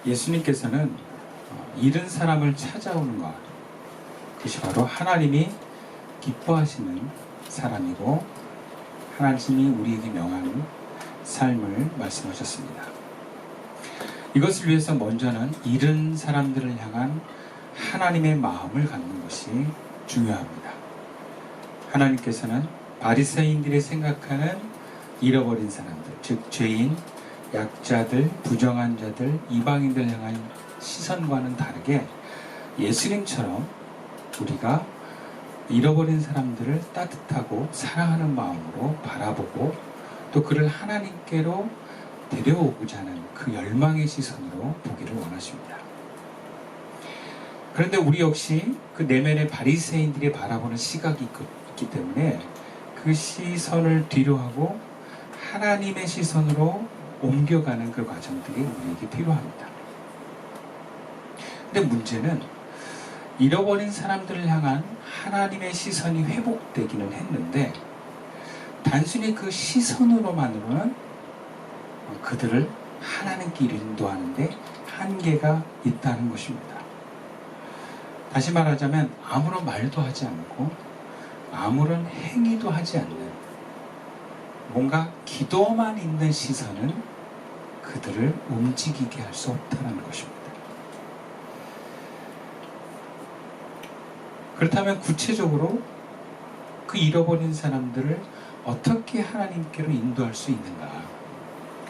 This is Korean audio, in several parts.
예수님께서는 잃은 사람을 찾아오는 것, 그것이 바로 하나님이 기뻐하시는 사람이고 하나님이 우리에게 명하는 삶을 말씀하셨습니다. 이것을 위해서 먼저는 잃은 사람들을 향한 하나님의 마음을 갖는 것이 중요합니다. 하나님께서는 바리새인들이 생각하는 잃어버린 사람들, 즉 죄인, 약자들, 부정한 자들, 이방인들 향한 시선과는 다르게 예수님처럼 우리가 잃어버린 사람들을 따뜻하고 사랑하는 마음으로 바라보고 또 그를 하나님께로 데려오고자 하는 그 열망의 시선으로 보기를 원하십니다. 그런데 우리 역시 그 내면의 바리새인들이 바라보는 시각이 있기 때문에 그 시선을 뒤로 하고 하나님의 시선으로 옮겨가는 그 과정들이 우리에게 필요합니다. 근데 문제는 잃어버린 사람들을 향한 하나님의 시선이 회복되기는 했는데 단순히 그 시선으로만으로는 그들을 하나님께 인도하는데 한계가 있다는 것입니다. 다시 말하자면 아무런 말도 하지 않고 아무런 행위도 하지 않는 뭔가 기도만 있는 시선은 그들을 움직이게 할 수 없다는 것입니다. 그렇다면 구체적으로 그 잃어버린 사람들을 어떻게 하나님께로 인도할 수 있는가?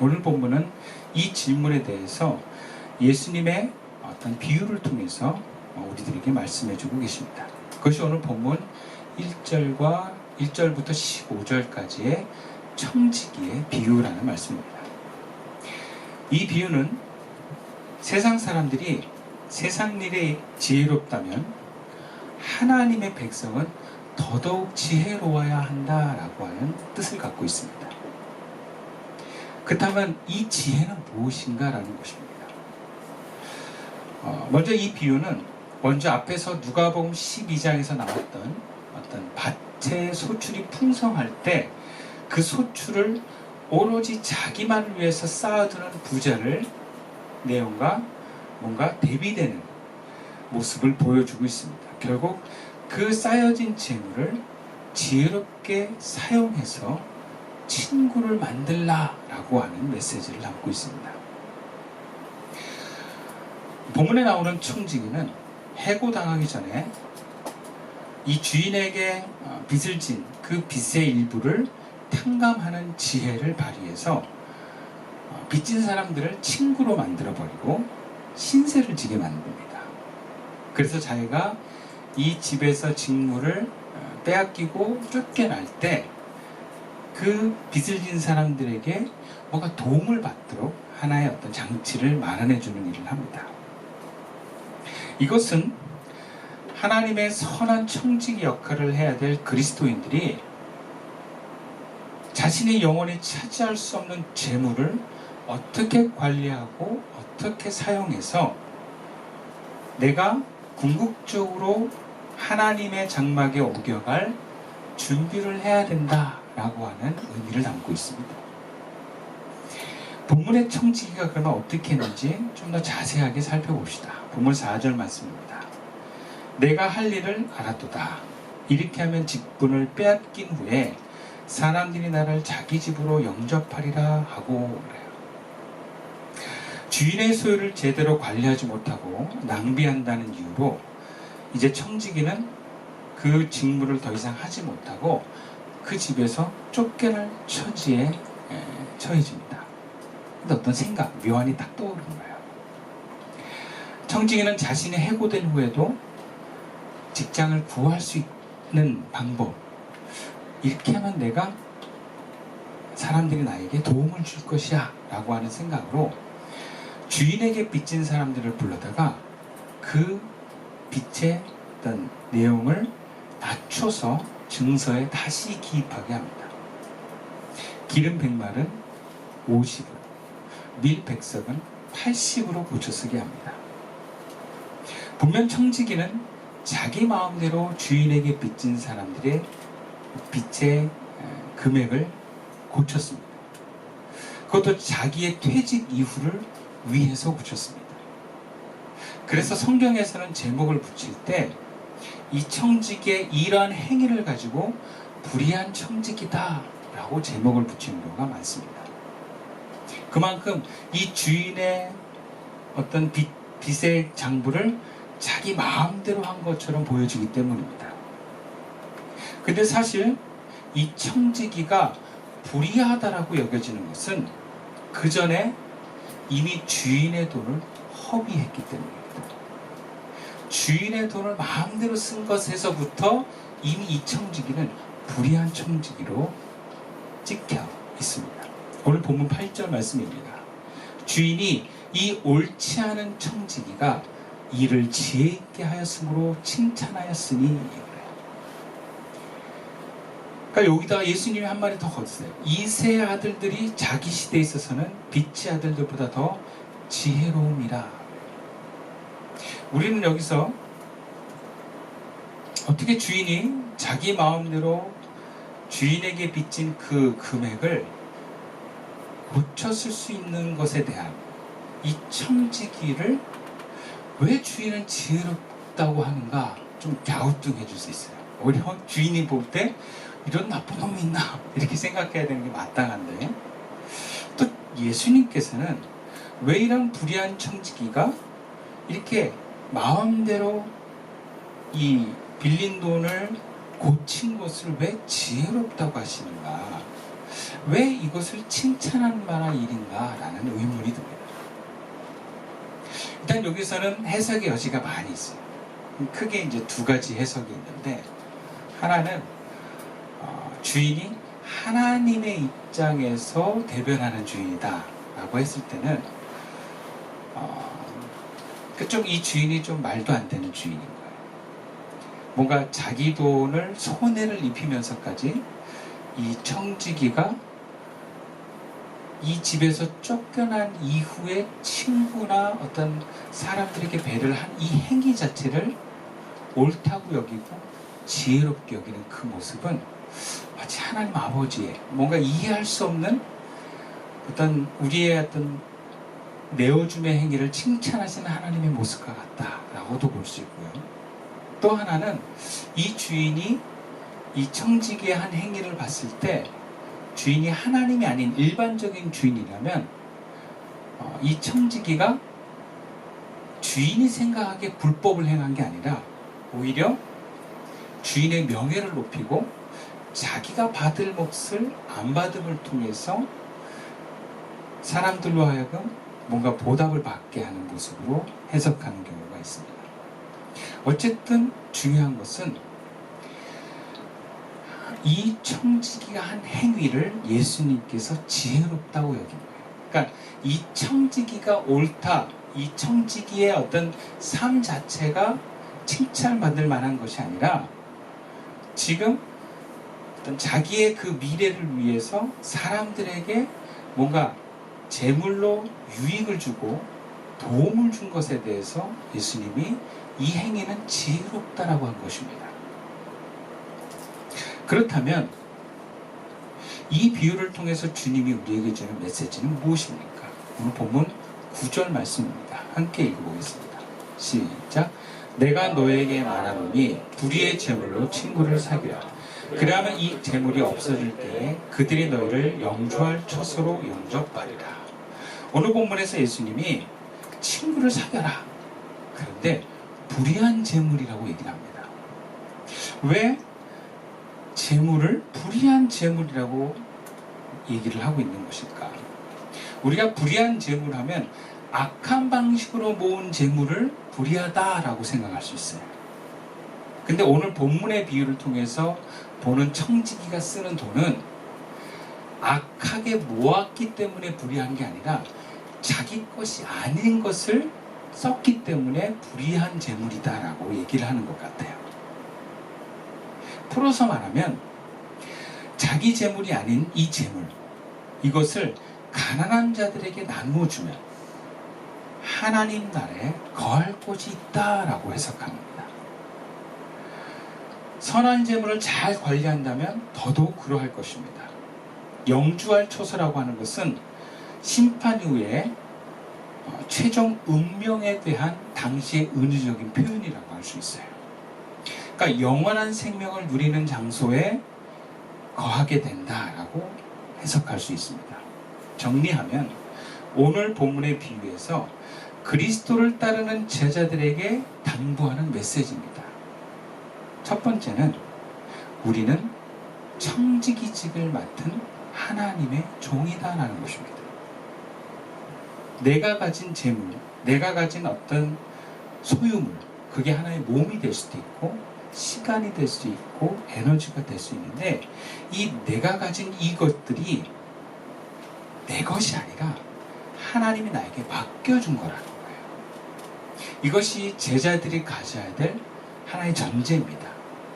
오늘 본문은 이 질문에 대해서 예수님의 어떤 비유를 통해서 우리들에게 말씀해주고 계십니다. 그것이 오늘 본문 1절부터 15절까지의 청지기의 비유라는 말씀입니다. 이 비유는 세상 사람들이 세상 일에 지혜롭다면 하나님의 백성은 더더욱 지혜로워야 한다라고 하는 뜻을 갖고 있습니다. 그렇다면 이 지혜는 무엇인가라는 것입니다. 먼저 이 비유는 먼저 앞에서 누가복음 12장에서 나왔던 어떤 밭의 소출이 풍성할 때 그 소출을 오로지 자기만을 위해서 쌓아두는 부자를 내용과 뭔가 대비되는 모습을 보여주고 있습니다. 결국 그 쌓여진 재물을 지혜롭게 사용해서 친구를 만들라라고 하는 메시지를 담고 있습니다. 본문에 나오는 청지기는 해고당하기 전에 이 주인에게 빚을 진 그 빚의 일부를 탕감하는 지혜를 발휘해서 빚진 사람들을 친구로 만들어버리고 신세를 지게 만듭니다. 그래서 자기가 이 집에서 직무를 빼앗기고 쫓겨날 때 그 빚을 진 사람들에게 뭔가 도움을 받도록 하나의 어떤 장치를 마련해주는 일을 합니다. 이것은 하나님의 선한 청지기 역할을 해야 될 그리스도인들이 자신의 영혼이 차지할 수 없는 재물을 어떻게 관리하고 어떻게 사용해서 내가 궁극적으로 하나님의 장막에 옮겨갈 준비를 해야 된다라고 하는 의미를 담고 있습니다. 본문의 청지기가 그러면 어떻게 했는지 좀 더 자세하게 살펴봅시다. 본문 4절 말씀입니다. 내가 할 일을 알았도다. 이렇게 하면 직분을 빼앗긴 후에 사람들이 나를 자기 집으로 영접하리라 하고 그래요. 주인의 소유를 제대로 관리하지 못하고 낭비한다는 이유로 이제 청지기는 그 직무를 더 이상 하지 못하고 그 집에서 쫓겨날 처지에 처해집니다. 근데 어떤 생각, 묘안이 딱 떠오르는 거예요. 청지기는 자신이 해고된 후에도 직장을 구할 수 있는 방법, 이렇게 하면 내가 사람들이 나에게 도움을 줄 것이야 라고 하는 생각으로 주인에게 빚진 사람들을 불러다가 그 빚의 어떤 내용을 낮춰서 증서에 다시 기입하게 합니다. 기름 100말은 50으로, 밀 100석은 80으로 고쳐쓰게 합니다. 분명 청지기는 자기 마음대로 주인에게 빚진 사람들의 빚의 금액을 고쳤습니다. 그것도 자기의 퇴직 이후를 위해서 고쳤습니다. 그래서 성경에서는 제목을 붙일 때 이 청지기의 이러한 행위를 가지고 불의한 청지기다 라고 제목을 붙이는 경우가 많습니다. 그만큼 이 주인의 어떤 빚의 장부를 자기 마음대로 한 것처럼 보여지기 때문입니다. 근데 사실 이 청지기가 불의하다라고 여겨지는 것은 그 전에 이미 주인의 돈을 허비했기 때문입니다. 주인의 돈을 마음대로 쓴 것에서부터 이미 이 청지기는 불의한 청지기로 찍혀 있습니다. 오늘 본문 8절 말씀입니다. 주인이 이 옳지 않은 청지기가 이를 지혜 있게 하였으므로 칭찬하였으니 그래요. 그러니까 여기다가 예수님이 한 말이 더 거두세요. 이 세 아들들이 자기 시대에 있어서는 빛의 아들들보다 더 지혜로움이라. 우리는 여기서 어떻게 주인이 자기 마음대로 주인에게 빚진 그 금액을 고쳤을 수 있는 것에 대한 이 청지기를 왜 주인은 지혜롭다고 하는가 좀 갸우뚱해질 수 있어요. 오히려 주인이 볼 때 이런 나쁜 놈이 있나 이렇게 생각해야 되는 게 마땅한데, 또 예수님께서는 왜 이런 불의한 청지기가 이렇게 마음대로 이 빌린 돈을 고친 것을 왜 지혜롭다고 하시는가, 왜 이것을 칭찬할 만한 일인가 라는 의문이 듭니다. 일단 여기서는 해석의 여지가 많이 있어요. 크게 이제 두 가지 해석이 있는데, 하나는 주인이 하나님의 입장에서 대변하는 주인이다 라고 했을 때는 그쪽 이 주인이 좀 말도 안 되는 주인인 거예요. 뭔가 자기 돈을 손해를 입히면서까지 이 청지기가 이 집에서 쫓겨난 이후에 친구나 어떤 사람들에게 배려를 한 이 행위 자체를 옳다고 여기고 지혜롭게 여기는 그 모습은 마치 하나님 아버지의 뭔가 이해할 수 없는 어떤 우리의 어떤 내어줌의 행위를 칭찬하시는 하나님의 모습과 같다라고도 볼 수 있고요. 또 하나는 이 주인이 이 청지기의 한 행위를 봤을 때 주인이 하나님이 아닌 일반적인 주인이라면 이 청지기가 주인이 생각하기에 불법을 행한 게 아니라 오히려 주인의 명예를 높이고 자기가 받을 몫을 안 받음을 통해서 사람들로 하여금 뭔가 보답을 받게 하는 모습으로 해석하는 경우가 있습니다. 어쨌든 중요한 것은 이 청지기가 한 행위를 예수님께서 지혜롭다고 여긴 거예요. 그러니까 이 청지기가 옳다, 이 청지기의 어떤 삶 자체가 칭찬받을 만한 것이 아니라 지금 어떤 자기의 그 미래를 위해서 사람들에게 뭔가 재물로 유익을 주고 도움을 준 것에 대해서 예수님이 이 행위는 지혜롭다라고 한 것입니다. 그렇다면 이 비유를 통해서 주님이 우리에게 주는 메시지는 무엇입니까? 오늘 본문 9절 말씀입니다. 함께 읽어보겠습니다. 시작. 내가 너에게 말하노니 불의의 재물로 친구를 사귀라. 그러면 이 재물이 없어질 때에 그들이 너희를 영주할 처소로 영접하리라. 오늘 본문에서 예수님이 친구를 사귀라. 그런데 불의한 재물이라고 얘기를 합니다. 왜 재물을 불의한 재물이라고 얘기를 하고 있는 것일까? 우리가 불의한 재물 하면 악한 방식으로 모은 재물을 불의하다라고 생각할 수 있어요. 근데 오늘 본문의 비유를 통해서 보는 청지기가 쓰는 돈은 악하게 모았기 때문에 불의한 게 아니라 자기 것이 아닌 것을 썼기 때문에 불의한 재물이다라고 얘기를 하는 것 같아요. 풀어서 말하면 자기 재물이 아닌 이 재물, 이것을 가난한 자들에게 나누어주면 하나님 나라에 거할 곳이 있다라고 해석합니다. 선한 재물을 잘 관리한다면 더더욱 그러할 것입니다. 영주할 처소라고 하는 것은 심판 후에 최종 운명에 대한 당시의 은유적인 표현이라고 할 수 있어요. 그러니까 영원한 생명을 누리는 장소에 거하게 된다라고 해석할 수 있습니다. 정리하면 오늘 본문의 비유에서 그리스도를 따르는 제자들에게 당부하는 메시지입니다. 첫 번째는 우리는 청지기직을 맡은 하나님의 종이다라는 것입니다. 내가 가진 재물, 내가 가진 어떤 소유물, 그게 하나의 몸이 될 수도 있고 시간이 될 수도 있고 에너지가 될 수 있는데, 이 내가 가진 이것들이 내 것이 아니라 하나님이 나에게 맡겨준 거라는 거예요. 이것이 제자들이 가져야 될 하나의 전제입니다.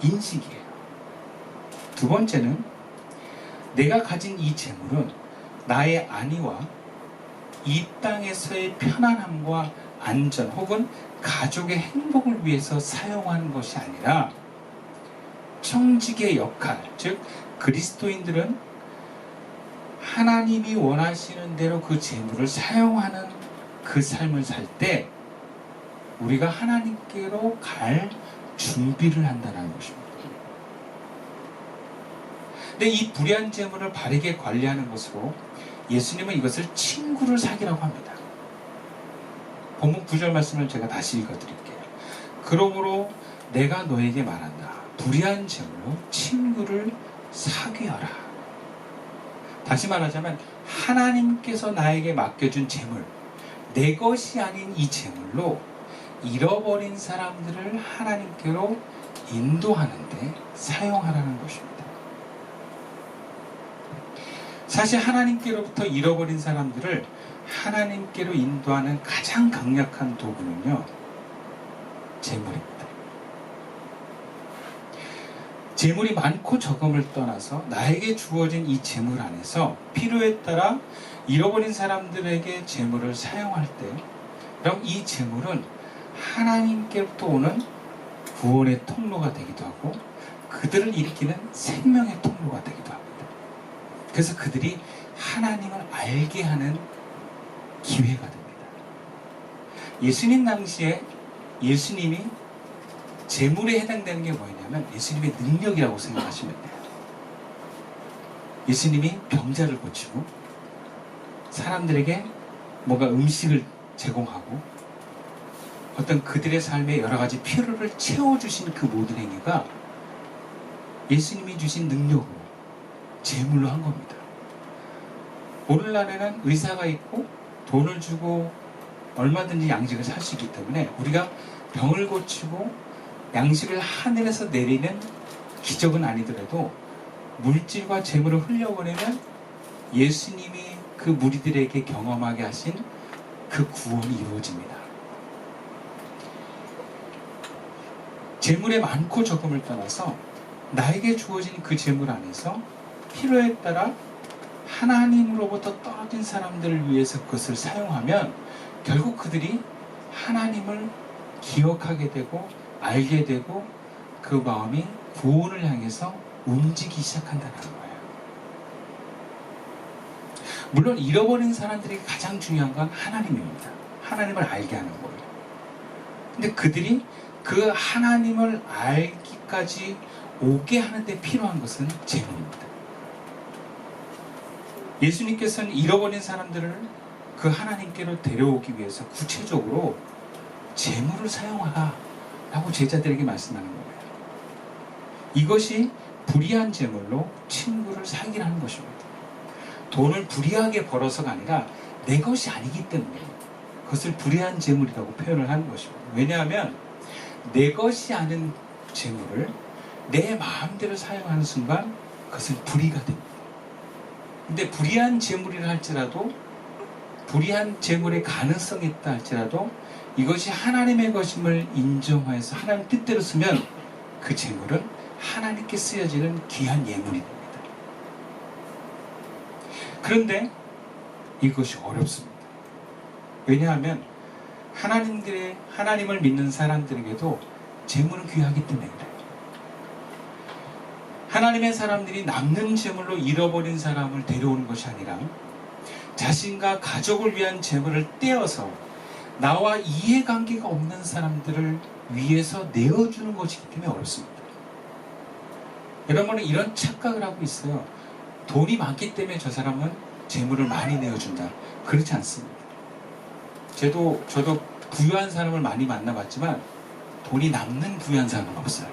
인식이에요. 두 번째는 내가 가진 이 재물은 나의 안위와 이 땅에서의 편안함과 안전 혹은 가족의 행복을 위해서 사용하는 것이 아니라 청지기의 역할, 즉 그리스도인들은 하나님이 원하시는 대로 그 재물을 사용하는 그 삶을 살 때 우리가 하나님께로 갈 준비를 한다는 것입니다. 근데 이 불의한 재물을 바르게 관리하는 것으로 예수님은 이것을 친구를 사귀라고 합니다. 본문 9절 말씀을 제가 다시 읽어드릴게요. 그러므로 내가 너에게 말한다. 불의한 재물로 친구를 사귀어라. 다시 말하자면 하나님께서 나에게 맡겨준 재물, 내 것이 아닌 이 재물로 잃어버린 사람들을 하나님께로 인도하는데 사용하라는 것입니다. 사실 하나님께로부터 잃어버린 사람들을 하나님께로 인도하는 가장 강력한 도구는요, 재물입니다. 재물이 많고 적음을 떠나서 나에게 주어진 이 재물 안에서 필요에 따라 잃어버린 사람들에게 재물을 사용할 때, 그럼 이 재물은 하나님께로부터 오는 구원의 통로가 되기도 하고 그들을 일으키는 생명의 통로가 되기도 합니다. 그래서 그들이 하나님을 알게 하는 기회가 됩니다. 예수님 당시에 예수님이 재물에 해당되는 게 뭐냐면 예수님의 능력이라고 생각하시면 돼요. 예수님이 병자를 고치고 사람들에게 뭔가 음식을 제공하고 어떤 그들의 삶에 여러 가지 필요를 채워주신 그 모든 행위가 예수님이 주신 능력으로 재물로 한 겁니다. 오늘날에는 의사가 있고 돈을 주고 얼마든지 양식을 살 수 있기 때문에 우리가 병을 고치고 양식을 하늘에서 내리는 기적은 아니더라도 물질과 재물을 흘려보내면 예수님이 그 무리들에게 경험하게 하신 그 구원이 이루어집니다. 재물의 많고 적음을 떠나서 나에게 주어진 그 재물 안에서 필요에 따라 하나님으로부터 떨어진 사람들을 위해서 그것을 사용하면 결국 그들이 하나님을 기억하게 되고 알게 되고 그 마음이 구원을 향해서 움직이기 시작한다는 거예요. 물론 잃어버린 사람들에게 가장 중요한 건 하나님입니다. 하나님을 알게 하는 거예요. 근데 그들이 그 하나님을 알기까지 오게 하는데 필요한 것은 재물입니다. 예수님께서는 잃어버린 사람들을 그 하나님께로 데려오기 위해서 구체적으로 재물을 사용하라 라고 제자들에게 말씀하는 거예요. 이것이 불의한 재물로 친구를 사귀라는 것입니다. 돈을 불의하게 벌어서가 아니라 내 것이 아니기 때문에 그것을 불의한 재물이라고 표현을 하는 것입니다. 왜냐하면 내 것이 아닌 재물을 내 마음대로 사용하는 순간 그것은 불의가 됩니다. 근데 불의한 재물이라 할지라도 불의한 재물의 가능성이 있다 할지라도 이것이 하나님의 것임을 인정하여서 하나님 뜻대로 쓰면 그 재물은 하나님께 쓰여지는 귀한 예물이 됩니다. 그런데 이것이 어렵습니다. 왜냐하면 하나님을 믿는 사람들에게도 재물은 귀하기 때문에 그래요. 하나님의 사람들이 남는 재물로 잃어버린 사람을 데려오는 것이 아니라 자신과 가족을 위한 재물을 떼어서 나와 이해관계가 없는 사람들을 위해서 내어주는 것이기 때문에 어렵습니다. 여러분은 이런 착각을 하고 있어요. 돈이 많기 때문에 저 사람은 재물을 많이 내어준다. 그렇지 않습니다. 저도 부유한 사람을 많이 만나봤지만 돈이 남는 부유한 사람은 없어요.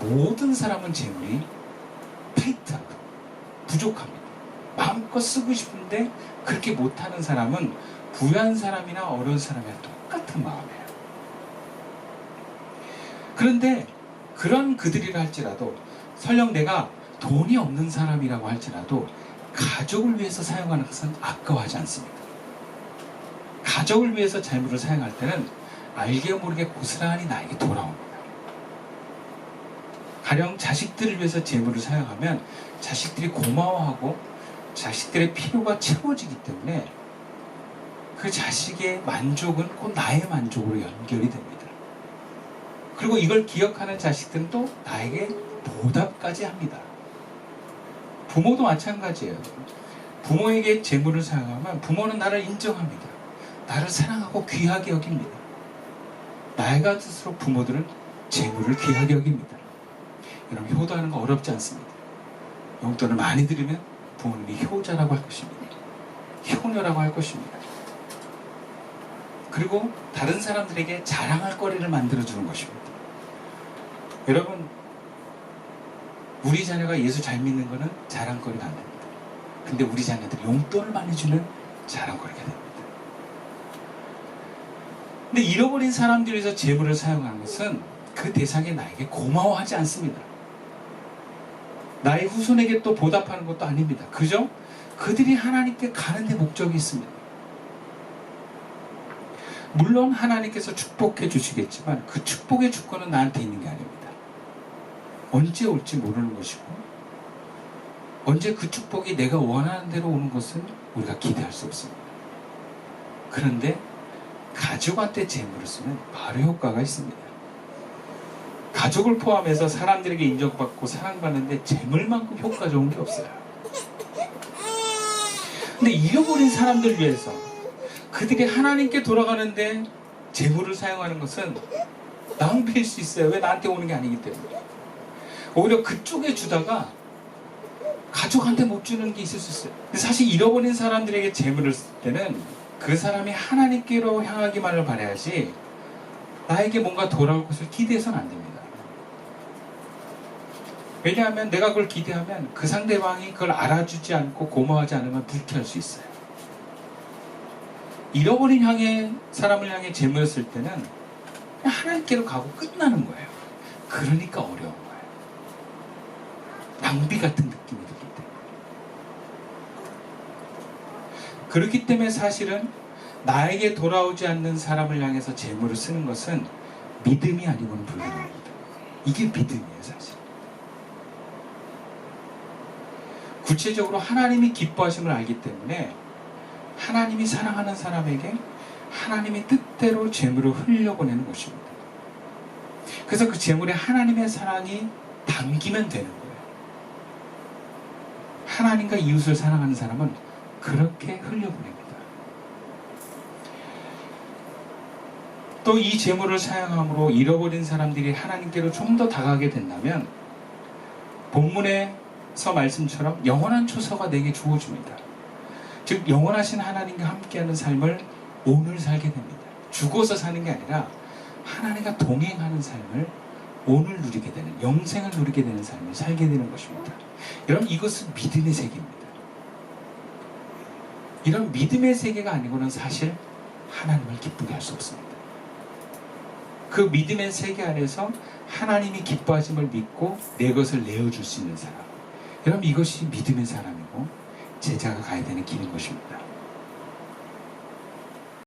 모든 사람은 재물이 타이트하고 부족합니다. 마음껏 쓰고 싶은데 그렇게 못하는 사람은 부유한 사람이나 어려운 사람이랑 똑같은 마음이에요. 그런데 그런 그들이라 할지라도 설령 내가 돈이 없는 사람이라고 할지라도 가족을 위해서 사용하는 것은 아까워하지 않습니다. 가족을 위해서 재물을 사용할 때는 알게 모르게 고스란히 나에게 돌아옵니다. 가령 자식들을 위해서 재물을 사용하면 자식들이 고마워하고 자식들의 필요가 채워지기 때문에 그 자식의 만족은 곧 나의 만족으로 연결이 됩니다. 그리고 이걸 기억하는 자식들은 또 나에게 보답까지 합니다. 부모도 마찬가지예요. 부모에게 재물을 사용하면 부모는 나를 인정합니다. 나를 사랑하고 귀하게 여깁니다. 나이가 들수록 부모들은 재물을 귀하게 여깁니다. 여러분, 효도하는 거 어렵지 않습니다. 용돈을 많이 드리면 부모님이 효자라고 할 것입니다. 효녀라고 할 것입니다. 그리고 다른 사람들에게 자랑할 거리를 만들어주는 것입니다. 여러분, 우리 자녀가 예수 잘 믿는 것은 자랑거리가 안 됩니다. 근데 우리 자녀들이 용돈을 많이 주면 자랑거리가 됩니다. 근데 잃어버린 사람들을 위해서 재물을 사용하는 것은 그 대상이 나에게 고마워하지 않습니다. 나의 후손에게 또 보답하는 것도 아닙니다. 그죠? 그들이 하나님께 가는 데 목적이 있습니다. 물론 하나님께서 축복해 주시겠지만 그 축복의 주권은 나한테 있는 게 아닙니다. 언제 올지 모르는 것이고 언제 그 축복이 내가 원하는 대로 오는 것은 우리가 기대할 수 없습니다. 그런데 가족한테 재물을 쓰면 바로 효과가 있습니다. 가족을 포함해서 사람들에게 인정받고 사랑받는데 재물만큼 효과 좋은 게 없어요. 근데 잃어버린 사람들 위해서 그들이 하나님께 돌아가는데 재물을 사용하는 것은 낭비일 수 있어요. 왜 나한테 오는 게 아니기 때문에. 오히려 그쪽에 주다가 가족한테 못 주는 게 있을 수 있어요. 사실 잃어버린 사람들에게 재물을 쓸 때는 그 사람이 하나님께로 향하기만을 바라야지 나에게 뭔가 돌아올 것을 기대해서는 안 됩니다. 왜냐하면 내가 그걸 기대하면 그 상대방이 그걸 알아주지 않고 고마워하지 않으면 불쾌할 수 있어요. 잃어버린 사람을 향해 재물을 쓸 때는 그냥 하나님께로 가고 끝나는 거예요. 그러니까 어려운 거예요. 낭비 같은 느낌이 들기 때문에. 그렇기 때문에 사실은 나에게 돌아오지 않는 사람을 향해서 재물을 쓰는 것은 믿음이 아니고는 불가능합니다. 이게 믿음이에요, 사실. 구체적으로 하나님이 기뻐하심을 알기 때문에 하나님이 사랑하는 사람에게 하나님이 뜻대로 재물을 흘려보내는 것입니다. 그래서 그 재물에 하나님의 사랑이 담기면 되는 거예요. 하나님과 이웃을 사랑하는 사람은 그렇게 흘려보냅니다. 또 이 재물을 사용함으로 잃어버린 사람들이 하나님께로 좀 더 다가가게 된다면 본문에서 말씀처럼 영원한 초서가 내게 주어집니다. 즉 영원하신 하나님과 함께하는 삶을 오늘 살게 됩니다. 죽어서 사는 게 아니라 하나님과 동행하는 삶을 오늘 누리게 되는, 영생을 누리게 되는 삶을 살게 되는 것입니다. 여러분, 이것은 믿음의 세계입니다. 이런 믿음의 세계가 아니고는 사실 하나님을 기쁘게 할 수 없습니다. 그 믿음의 세계 안에서 하나님이 기뻐하심을 믿고 내 것을 내어줄 수 있는 사람, 여러분, 이것이 믿음의 사람이고 제자가 가야 되는 길인 것입니다.